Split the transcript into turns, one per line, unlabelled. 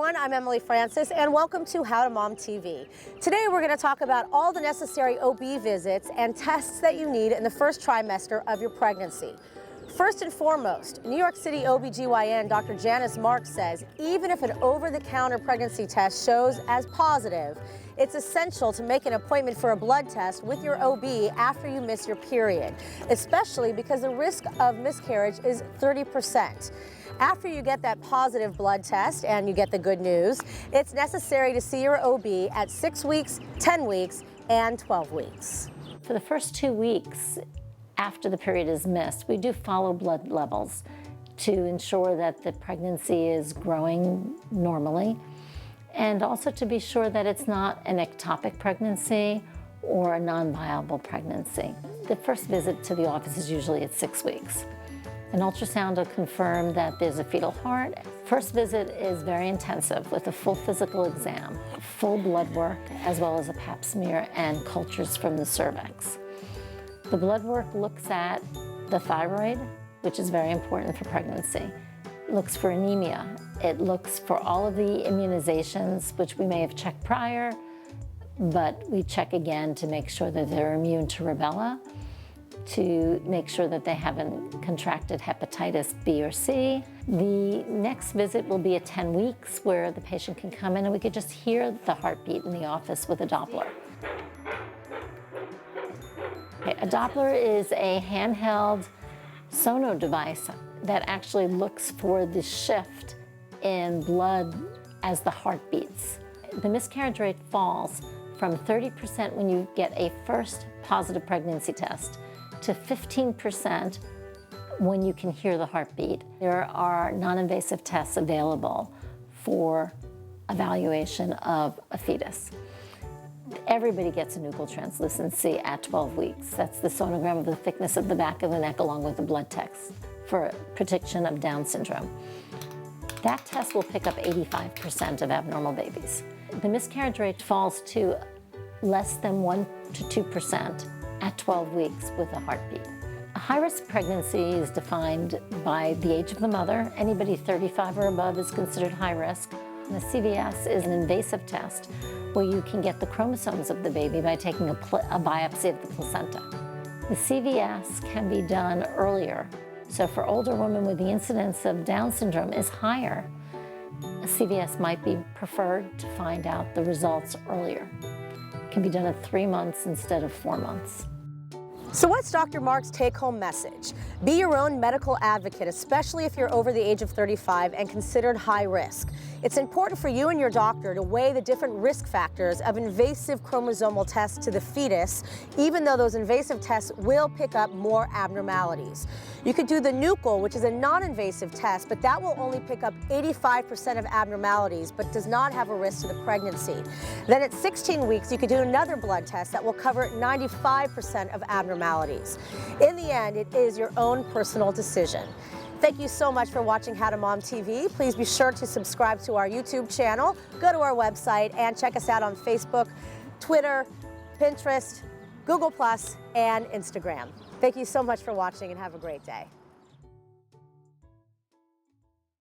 everyone, I'm Emily Francis and welcome to How to Mom TV. Today we're going to talk about all the necessary OB visits and tests that you need in the first trimester of your pregnancy. First and foremost, New York City OB/GYN Dr. Janice Marks says even if an over-the-counter pregnancy test shows as positive, it's essential to make an appointment for a blood test with your OB after you miss your period, especially because the risk of miscarriage is 30%. After you get that positive blood test and you get the good news, it's necessary to see your OB at 6 weeks, 10 weeks, and 12 weeks.
For the first 2 weeks after the period is missed, we do follow blood levels to ensure that the pregnancy is growing normally, and also to be sure that it's not an ectopic pregnancy or a non-viable pregnancy. The first visit to the office is usually at 6 weeks. An ultrasound will confirm that there's a fetal heart. First visit is very intensive with a full physical exam, full blood work, as well as a pap smear and cultures from the cervix. The blood work looks at the thyroid, which is very important for pregnancy. It looks for anemia. It looks for all of the immunizations, which we may have checked prior, but we check again to make sure that they're immune to rubella, to make sure that they haven't contracted hepatitis B or C. The next visit will be at 10 weeks where the patient can come in and we could just hear the heartbeat in the office with a Doppler. Okay, a Doppler is a handheld sono device that actually looks for the shift in blood as the heart beats. The miscarriage rate falls from 30% when you get a first positive pregnancy test to 15% when you can hear the heartbeat. There are non-invasive tests available for evaluation of a fetus. Everybody gets a nuchal translucency at 12 weeks. That's the sonogram of the thickness of the back of the neck along with the blood test for prediction of Down syndrome. That test will pick up 85% of abnormal babies. The miscarriage rate falls to less than 1 to 2% at 12 weeks with a heartbeat. A high-risk pregnancy is defined by the age of the mother. Anybody 35 or above is considered high risk. And the CVS is an invasive test where you can get the chromosomes of the baby by taking a biopsy of the placenta. The CVS can be done earlier. So for older women with the incidence of Down syndrome is higher, a CVS might be preferred to find out the results earlier. It can be done at 3 months instead of 4 months.
So what's Dr. Mark's take-home message? Be your own medical advocate, especially if you're over the age of 35 and considered high risk. It's important for you and your doctor to weigh the different risk factors of invasive chromosomal tests to the fetus, even though those invasive tests will pick up more abnormalities. You could do the nuchal, which is a non-invasive test, but that will only pick up 85% of abnormalities, but does not have a risk to the pregnancy. Then at 16 weeks, you could do another blood test that will cover 95% of abnormalities. In the end, it is your own personal decision. Thank you so much for watching How to Mom TV. Please be sure to subscribe to our YouTube channel, go to our website, and check us out on Facebook, Twitter, Pinterest, Google+, and Instagram. Thank you so much for watching and have a great day.